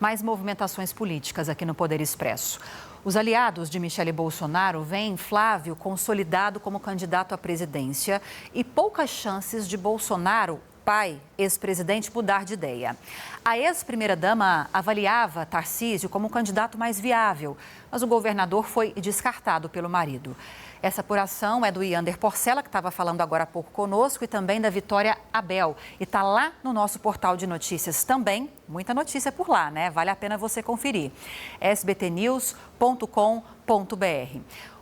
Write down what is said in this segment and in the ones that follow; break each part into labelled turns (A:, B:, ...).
A: Mais movimentações políticas aqui no Poder Expresso. Os aliados de Michele Bolsonaro veem Flávio consolidado como candidato à presidência e poucas chances de Bolsonaro, pai, ex-presidente, mudar de ideia. A ex-primeira-dama avaliava Tarcísio como o candidato mais viável, mas o governador foi descartado pelo marido. Essa apuração é do Yander Porcela, que estava falando agora há pouco conosco, e também da Vitória Abel. E está lá no nosso portal de notícias também. Muita notícia por lá, né? Vale a pena você conferir. sbtnews.com.br.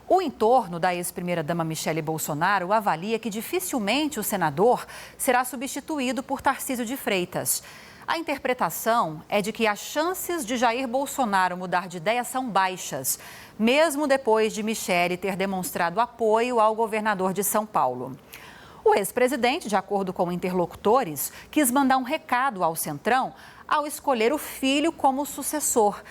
A: O entorno da ex-primeira-dama Michele Bolsonaro avalia que dificilmente o senador será substituído por Tarcísio de Freitas. A interpretação é de que as chances de Jair Bolsonaro mudar de ideia são baixas, mesmo depois de Michele ter demonstrado apoio ao governador de São Paulo. O ex-presidente, de acordo com interlocutores, quis mandar um recado ao Centrão ao escolher o filho como sucessor.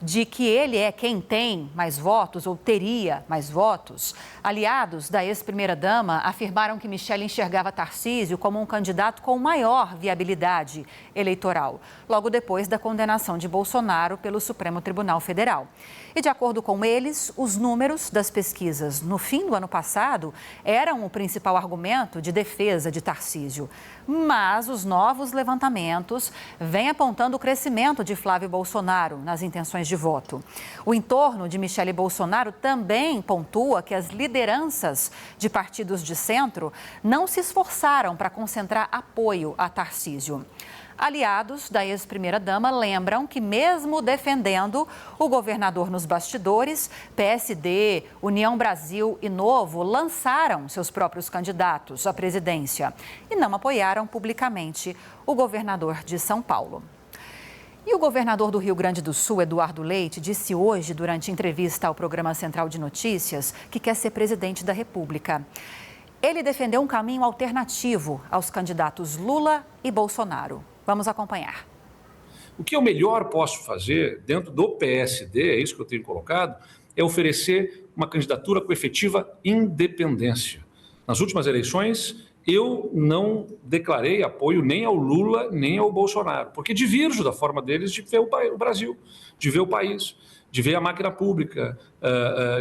A: De que ele é quem tem mais votos ou teria mais votos, aliados da ex-primeira-dama afirmaram que Michele enxergava Tarcísio como um candidato com maior viabilidade eleitoral, logo depois da condenação de Bolsonaro pelo Supremo Tribunal Federal. E de acordo com eles, os números das pesquisas no fim do ano passado eram o principal argumento de defesa de Tarcísio. Mas os novos levantamentos vêm apontando o crescimento de Flávio Bolsonaro nas intenções de voto. O entorno de Michele Bolsonaro também pontua que as lideranças de partidos de centro não se esforçaram para concentrar apoio a Tarcísio. Aliados da ex-primeira-dama lembram que, mesmo defendendo o governador nos bastidores, PSD, União Brasil e Novo lançaram seus próprios candidatos à presidência e não apoiaram publicamente o governador de São Paulo. E o governador do Rio Grande do Sul, Eduardo Leite, disse hoje, durante entrevista ao programa Central de Notícias, que quer ser presidente da República. Ele defendeu um caminho alternativo aos candidatos Lula e Bolsonaro. Vamos acompanhar.
B: O que eu melhor posso fazer dentro do PSD, é isso que eu tenho colocado, é oferecer uma candidatura com efetiva independência. Nas últimas eleições, eu não declarei apoio nem ao Lula, nem ao Bolsonaro, porque divirjo da forma deles de ver o Brasil, de ver o país, de ver a máquina pública,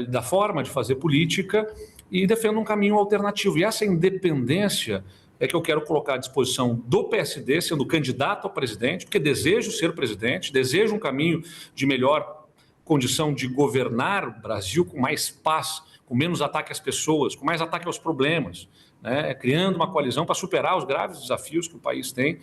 B: da forma de fazer política, e defendo um caminho alternativo. E essa independência é que eu quero colocar à disposição do PSD, sendo candidato a presidente, porque desejo ser presidente, desejo um caminho de melhor condição de governar o Brasil com mais paz, com menos ataque às pessoas, com mais ataque aos problemas, né? Criando uma coalizão para superar os graves desafios que o país tem.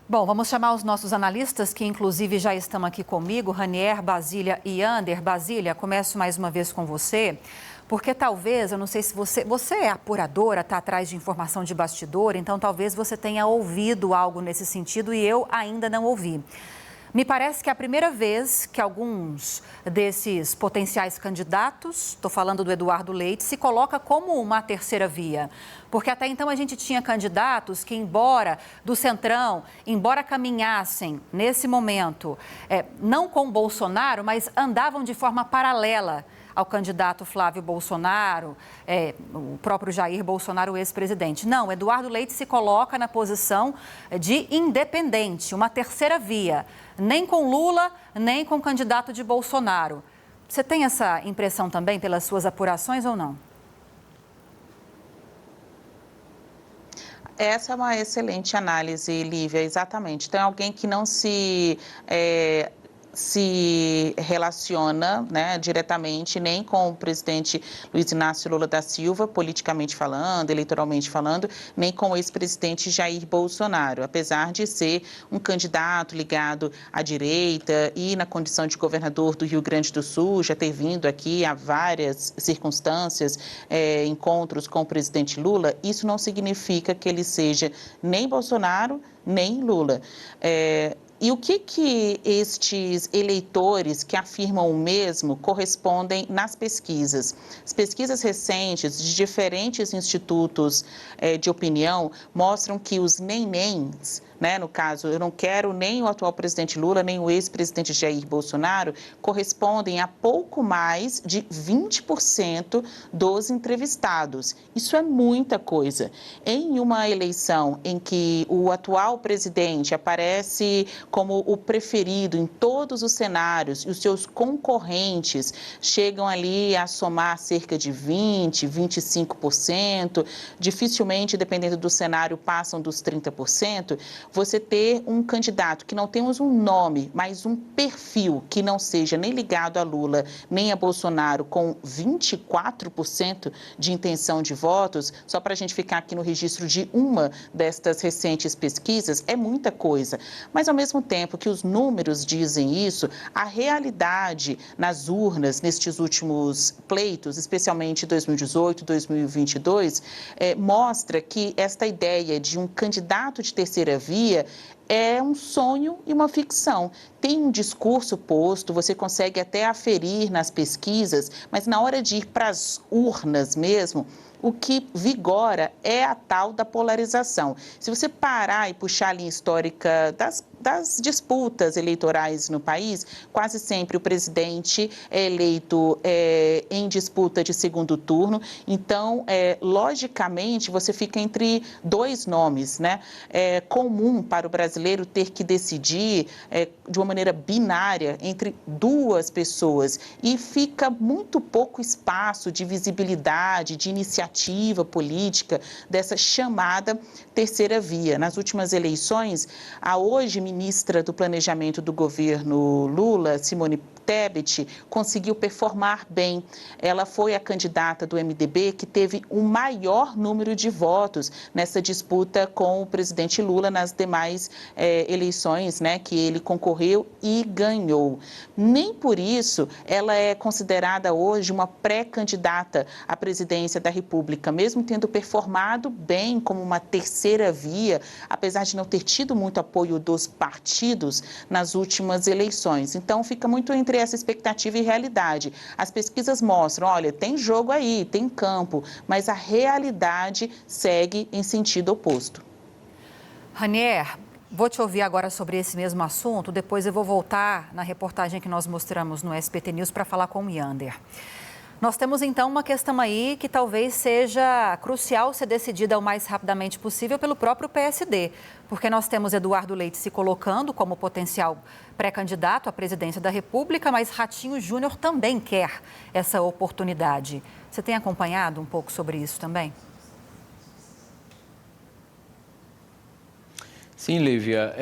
A: Bom, vamos chamar os nossos analistas, que inclusive já estão aqui comigo, Ranier, Basília e Yander. Basília, começo mais uma vez com você, porque talvez, eu não sei se você é apuradora, está atrás de informação de bastidor, então talvez você tenha ouvido algo nesse sentido e eu ainda não ouvi. Me parece que é a primeira vez que alguns desses potenciais candidatos, estou falando do Eduardo Leite, se coloca como uma terceira via. Porque até então a gente tinha candidatos que, embora do Centrão, embora caminhassem nesse momento, não com Bolsonaro, mas andavam de forma paralela ao candidato Flávio Bolsonaro, o próprio Jair Bolsonaro, o ex-presidente. Não, Eduardo Leite se coloca na posição de independente, uma terceira via, nem com Lula, nem com o candidato de Bolsonaro. Você tem essa impressão também pelas suas apurações ou não?
C: Essa é uma excelente análise, Lívia, exatamente. Tem alguém que não se relaciona, né, diretamente nem com o presidente Luiz Inácio Lula da Silva, politicamente falando, eleitoralmente falando, nem com o ex-presidente Jair Bolsonaro, apesar de ser um candidato ligado à direita e na condição de governador do Rio Grande do Sul, já ter vindo aqui a várias circunstâncias, encontros com o presidente Lula, isso não significa que ele seja nem Bolsonaro, nem Lula. E o que estes eleitores que afirmam o mesmo correspondem nas pesquisas? As pesquisas recentes de diferentes institutos de opinião mostram que os nem-nens, né, no caso, eu não quero nem o atual presidente Lula, nem o ex-presidente Jair Bolsonaro, correspondem a pouco mais de 20% dos entrevistados. Isso é muita coisa. Em uma eleição em que o atual presidente aparece como o preferido em todos os cenários e os seus concorrentes chegam ali a somar cerca de 20%, 25%, dificilmente, dependendo do cenário, passam dos 30%, você ter um candidato que não temos um nome, mas um perfil que não seja nem ligado a Lula, nem a Bolsonaro, com 24% de intenção de votos, só para a gente ficar aqui no registro de uma destas recentes pesquisas, é muita coisa. Mas, ao mesmo tempo que os números dizem isso, a realidade nas urnas, nestes últimos pleitos, especialmente 2018, 2022, mostra que esta ideia de um candidato de terceira via é um sonho e uma ficção. Tem um discurso posto, você consegue até aferir nas pesquisas, mas na hora de ir para as urnas mesmo, o que vigora é a tal da polarização. Se você parar e puxar a linha histórica das disputas eleitorais no país, quase sempre o presidente é eleito em disputa de segundo turno. Então, logicamente, você fica entre dois nomes, né? É comum para o brasileiro ter que decidir de uma maneira binária entre duas pessoas e fica muito pouco espaço de visibilidade, de iniciativa política dessa chamada terceira via. Nas últimas eleições, a hoje ministra do Planejamento do governo Lula, Simone Tebet, conseguiu performar bem. Ela foi a candidata do MDB que teve o maior número de votos nessa disputa com o presidente Lula nas demais eleições, né, que ele concorreu e ganhou. Nem por isso ela é considerada hoje uma pré-candidata à presidência da República, mesmo tendo performado bem como uma terceira via, apesar de não ter tido muito apoio dos partidos nas últimas eleições. Então, fica muito entre essa expectativa e realidade. As pesquisas mostram, olha, tem jogo aí, tem campo, mas a realidade segue em sentido oposto.
A: Ranier, vou te ouvir agora sobre esse mesmo assunto, depois eu vou voltar na reportagem que nós mostramos no SBT News para falar com o Yander. Nós temos, então, uma questão aí que talvez seja crucial ser decidida o mais rapidamente possível pelo próprio PSD, porque nós temos Eduardo Leite se colocando como potencial pré-candidato à presidência da República, mas Ratinho Júnior também quer essa oportunidade. Você tem acompanhado um pouco sobre isso também?
D: Sim, Lívia.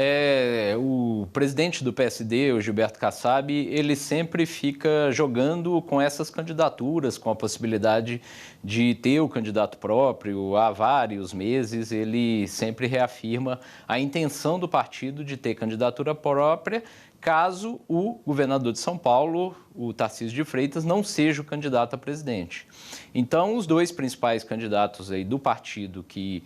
D: O presidente do PSD, o Gilberto Kassab, ele sempre fica jogando com essas candidaturas, com a possibilidade de ter o candidato próprio. Há vários meses, ele sempre reafirma a intenção do partido de ter candidatura própria, caso o governador de São Paulo, o Tarcísio de Freitas, não seja o candidato a presidente. Então, os dois principais candidatos aí do partido que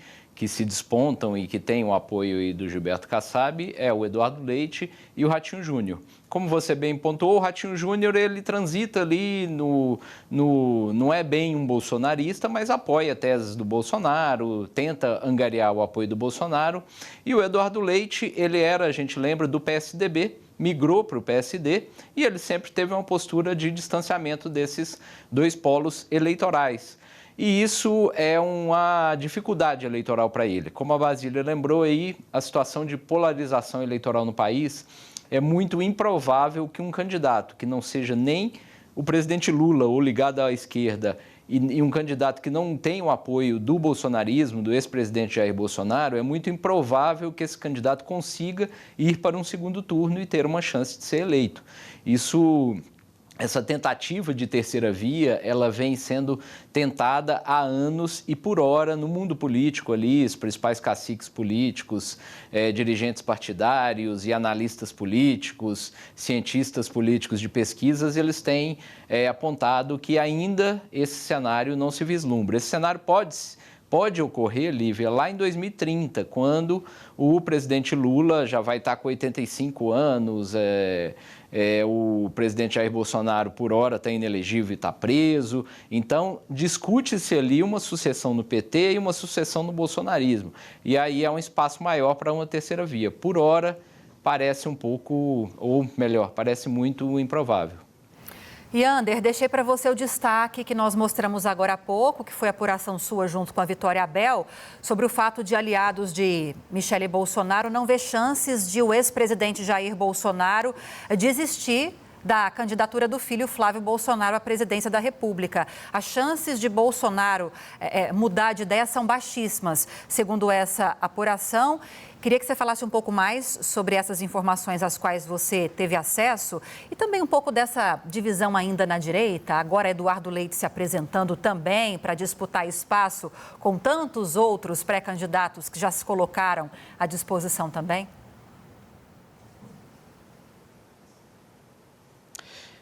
D: se despontam e que têm o apoio aí do Gilberto Kassab é o Eduardo Leite e o Ratinho Júnior. Como você bem pontuou, o Ratinho Júnior, ele transita ali não é bem um bolsonarista, mas apoia teses do Bolsonaro, tenta angariar o apoio do Bolsonaro. E o Eduardo Leite, ele era, a gente lembra, do PSDB, migrou para o PSD e ele sempre teve uma postura de distanciamento desses dois polos eleitorais. E isso é uma dificuldade eleitoral para ele. Como a Basília lembrou aí, a situação de polarização eleitoral no país é muito improvável que um candidato que não seja nem o presidente Lula ou ligado à esquerda e um candidato que não tem o apoio do bolsonarismo, do ex-presidente Jair Bolsonaro, é muito improvável que esse candidato consiga ir para um segundo turno e ter uma chance de ser eleito. Essa tentativa de terceira via, ela vem sendo tentada há anos e por hora no mundo político ali, os principais caciques políticos, dirigentes partidários e analistas políticos, cientistas políticos de pesquisas, eles têm apontado que ainda esse cenário não se vislumbra. Esse cenário pode ocorrer, Lívia, lá em 2030, quando o presidente Lula já vai estar com 85 anos, o presidente Jair Bolsonaro, por hora, está inelegível e está preso. Então, discute-se ali uma sucessão no PT e uma sucessão no bolsonarismo. E aí é um espaço maior para uma terceira via. Por hora, parece um pouco, ou melhor, parece muito improvável.
A: E, Ander, deixei para você o destaque que nós mostramos agora há pouco, que foi a apuração sua junto com a Vitória Abel, sobre o fato de aliados de Michele Bolsonaro não ver chances de o ex-presidente Jair Bolsonaro desistir da candidatura do filho Flávio Bolsonaro à presidência da República. As chances de Bolsonaro mudar de ideia são baixíssimas, segundo essa apuração. Queria que você falasse um pouco mais sobre essas informações às quais você teve acesso e também um pouco dessa divisão ainda na direita. Agora, Eduardo Leite se apresentando também para disputar espaço com tantos outros pré-candidatos que já se colocaram à disposição também.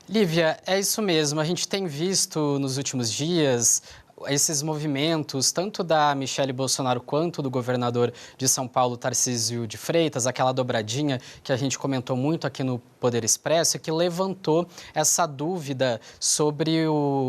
E: Lívia, é isso mesmo. A gente tem visto nos últimos dias esses movimentos, tanto da Michele Bolsonaro quanto do governador de São Paulo, Tarcísio de Freitas, aquela dobradinha que a gente comentou muito aqui no Poder Expresso, que levantou essa dúvida sobre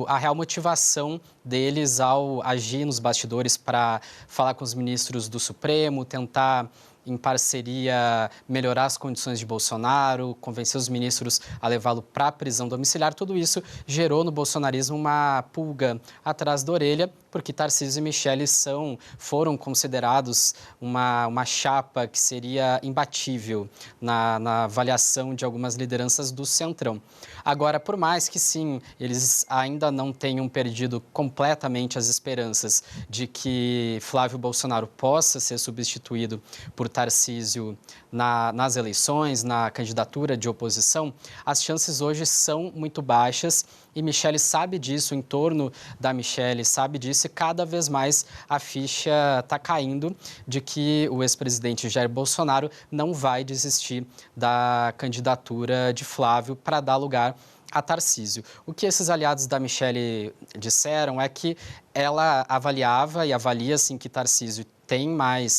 E: a real motivação deles ao agir nos bastidores para falar com os ministros do Supremo, tentar em parceria, melhorar as condições de Bolsonaro, convencer os ministros a levá-lo para a prisão domiciliar. Tudo isso gerou no bolsonarismo uma pulga atrás da orelha, porque Tarcísio e Michele foram considerados uma chapa que seria imbatível na avaliação de algumas lideranças do Centrão. Agora, por mais que sim, eles ainda não tenham perdido completamente as esperanças de que Flávio Bolsonaro possa ser substituído por Tarcísio nas eleições, na candidatura de oposição, as chances hoje são muito baixas e Michele sabe disso, o entorno da Michele sabe disso e cada vez mais a ficha está caindo de que o ex-presidente Jair Bolsonaro não vai desistir da candidatura de Flávio para dar lugar a Tarcísio. O que esses aliados da Michele disseram é que ela avaliava e avalia assim, que Tarcísio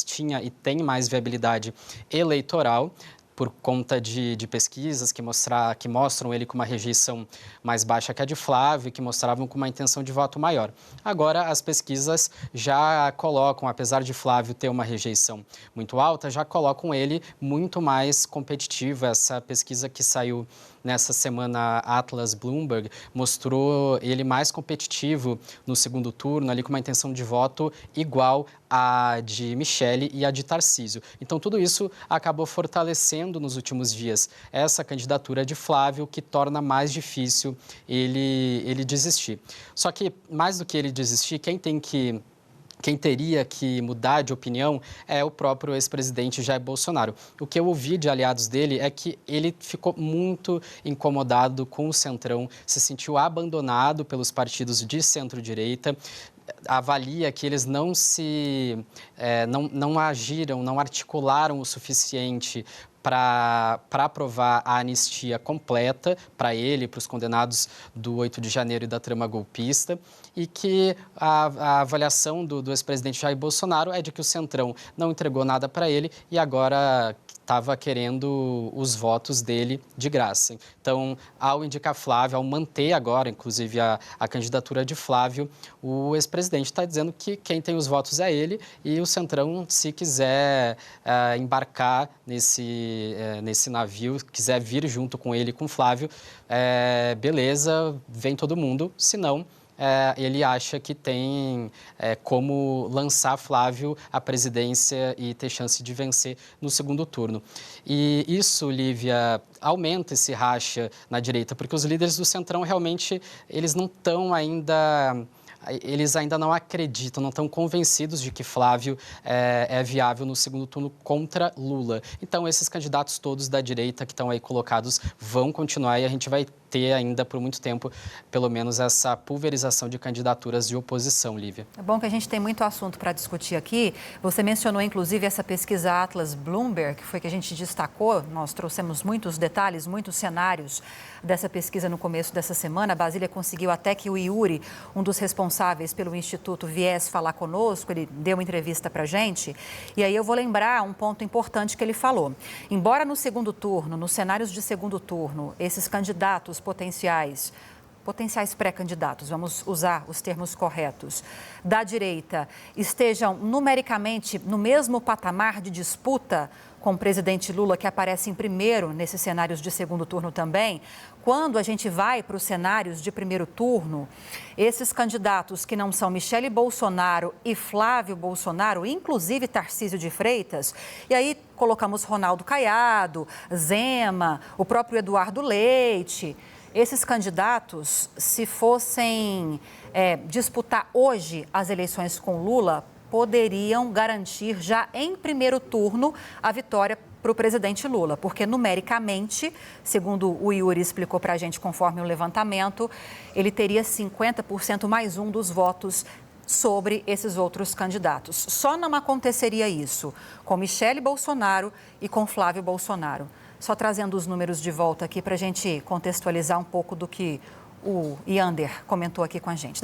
E: tinha e tem mais viabilidade eleitoral por conta de pesquisas que mostram ele com uma rejeição mais baixa que a de Flávio e que mostravam com uma intenção de voto maior. Agora, as pesquisas já colocam, apesar de Flávio ter uma rejeição muito alta, já colocam ele muito mais competitivo. Essa pesquisa que saiu nessa semana, Atlas Bloomberg, mostrou ele mais competitivo no segundo turno, ali com uma intenção de voto igual à de Michele e a de Tarcísio. Então, tudo isso acabou fortalecendo nos últimos dias essa candidatura de Flávio, que torna mais difícil ele desistir. Só que, mais do que ele desistir, quem teria que mudar de opinião é o próprio ex-presidente Jair Bolsonaro. O que eu ouvi de aliados dele é que ele ficou muito incomodado com o Centrão, se sentiu abandonado pelos partidos de centro-direita, avalia que eles não agiram, não articularam o suficiente para aprovar a anistia completa para ele, para os condenados do 8 de janeiro e da trama golpista, e que a avaliação do ex-presidente Jair Bolsonaro é de que o Centrão não entregou nada para ele e agora estava querendo os votos dele de graça. Então, ao indicar Flávio, ao manter agora, inclusive, a candidatura de Flávio, o ex-presidente está dizendo que quem tem os votos é ele e o Centrão, se quiser embarcar nesse navio, quiser vir junto com ele, com Flávio, beleza, vem todo mundo, se não, ele acha que tem como lançar Flávio à presidência e ter chance de vencer no segundo turno. E isso, Lívia, aumenta esse racha na direita, porque os líderes do Centrão realmente eles não estão ainda... Eles ainda não acreditam, não estão convencidos de que Flávio é viável no segundo turno contra Lula. Então, esses candidatos todos da direita que estão aí colocados vão continuar e a gente vai ter ainda por muito tempo, pelo menos, essa pulverização de candidaturas de oposição, Lívia.
A: É bom que a gente tem muito assunto para discutir aqui. Você mencionou, inclusive, essa pesquisa Atlas Bloomberg, que foi que a gente destacou. Nós trouxemos muitos detalhes, muitos cenários dessa pesquisa no começo dessa semana. A Basília conseguiu até que o Yuri, um dos responsáveis pelo Instituto, viesse falar conosco. Ele deu uma entrevista para a gente. E aí eu vou lembrar um ponto importante que ele falou. Embora no segundo turno, nos cenários de segundo turno, esses candidatos potenciais potenciais pré-candidatos, vamos usar os termos corretos, da direita, estejam numericamente no mesmo patamar de disputa com o presidente Lula, que aparece em primeiro nesses cenários de segundo turno também, quando a gente vai para os cenários de primeiro turno, esses candidatos que não são Michele Bolsonaro e Flávio Bolsonaro, inclusive Tarcísio de Freitas, e aí colocamos Ronaldo Caiado, Zema, o próprio Eduardo Leite. Esses candidatos, se fossem disputar hoje as eleições com Lula, poderiam garantir já em primeiro turno a vitória para o presidente Lula, porque numericamente, segundo o Yuri explicou para a gente conforme o levantamento, ele teria 50% mais um dos votos sobre esses outros candidatos. Só não aconteceria isso com Michele Bolsonaro e com Flávio Bolsonaro. Só trazendo os números de volta aqui para a gente contextualizar um pouco do que o Yander comentou aqui com a gente.